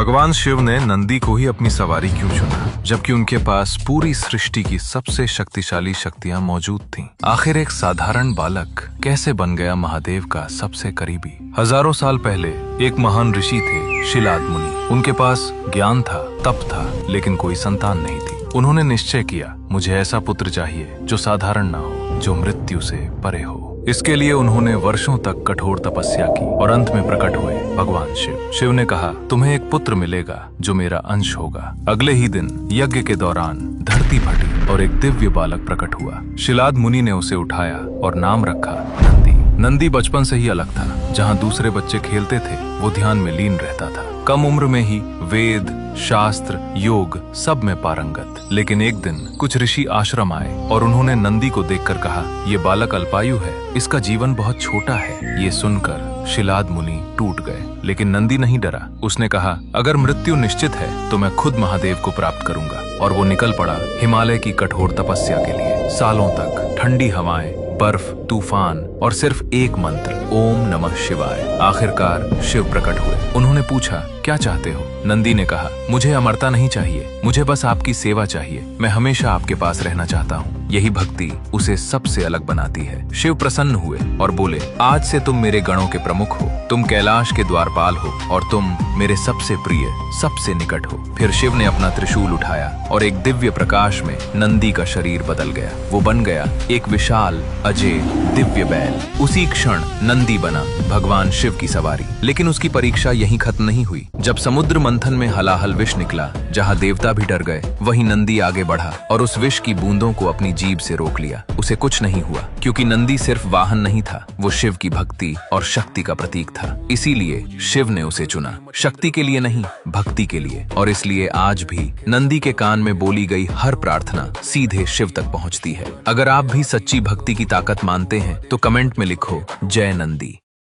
भगवान शिव ने नंदी को ही अपनी सवारी क्यों चुना, जबकि उनके पास पूरी सृष्टि की सबसे शक्तिशाली शक्तियां मौजूद थीं? आखिर एक साधारण बालक कैसे बन गया महादेव का सबसे करीबी? हजारों साल पहले एक महान ऋषि थे, शिलाद मुनि। उनके पास ज्ञान था, तप था, लेकिन कोई संतान नहीं थी। उन्होंने निश्चय किया, मुझे ऐसा पुत्र चाहिए जो साधारण ना हो, जो मृत्यु से परे हो। इसके लिए उन्होंने वर्षों तक कठोर तपस्या की और अंत में प्रकट हुए भगवान शिव। शिव ने कहा, तुम्हें एक पुत्र मिलेगा जो मेरा अंश होगा। अगले ही दिन यज्ञ के दौरान धरती फटी और एक दिव्य बालक प्रकट हुआ। शिलाद मुनि ने उसे उठाया और नाम रखा नंदी। नंदी बचपन से ही अलग था। जहाँ दूसरे बच्चे खेलते थे, वो ध्यान में लीन रहता था। कम उम्र में ही वेद, शास्त्र, योग सब में पारंगत। लेकिन एक दिन कुछ ऋषि आश्रम आए और उन्होंने नंदी को देखकर कहा, ये बालक अल्पायु है, इसका जीवन बहुत छोटा है। ये सुनकर शिलाद मुनि टूट गए, लेकिन नंदी नहीं डरा। उसने कहा, अगर मृत्यु निश्चित है तो मैं खुद महादेव को प्राप्त करूंगा। और वो निकल पड़ा हिमालय की कठोर तपस्या के लिए। सालों तक ठंडी हवाएं, बर्फ, तूफान और सिर्फ एक मंत्र, ओम नमः शिवाय। आखिरकार शिव प्रकट हुए। उन्होंने पूछा, क्या चाहते हो? नंदी ने कहा, मुझे अमरता नहीं चाहिए, मुझे बस आपकी सेवा चाहिए। मैं हमेशा आपके पास रहना चाहता हूँ। यही भक्ति उसे सबसे अलग बनाती है। शिव प्रसन्न हुए और बोले, आज से तुम मेरे गणों के प्रमुख हो, तुम कैलाश के द्वारपाल हो और तुम मेरे सबसे प्रिय, सबसे निकट हो। फिर शिव ने अपना त्रिशूल उठाया और एक दिव्य प्रकाश में नंदी का शरीर बदल गया। वो बन गया एक विशाल, अजय, दिव्य बैल। उसी क्षण नंदी बना भगवान शिव की सवारी। लेकिन उसकी परीक्षा यहीं खत्म नहीं हुई। जब समुद्र मंथन में हलाहल विष निकला, जहाँ देवता भी डर गए, वहीं नंदी आगे बढ़ा और उस विष की बूंदों को अपनी जीभ से रोक लिया। उसे कुछ नहीं हुआ, क्योंकि नंदी सिर्फ वाहन नहीं था, वो शिव की भक्ति और शक्ति का प्रतीक था। इसीलिए शिव ने उसे चुना, शक्ति के लिए नहीं, भक्ति के लिए। और इसलिए आज भी नंदी के कान में बोली गई हर प्रार्थना सीधे शिव तक पहुंचती है। अगर आप भी सच्ची भक्ति की ताकत मानते हैं तो कमेंट में लिखो, जय नंदी।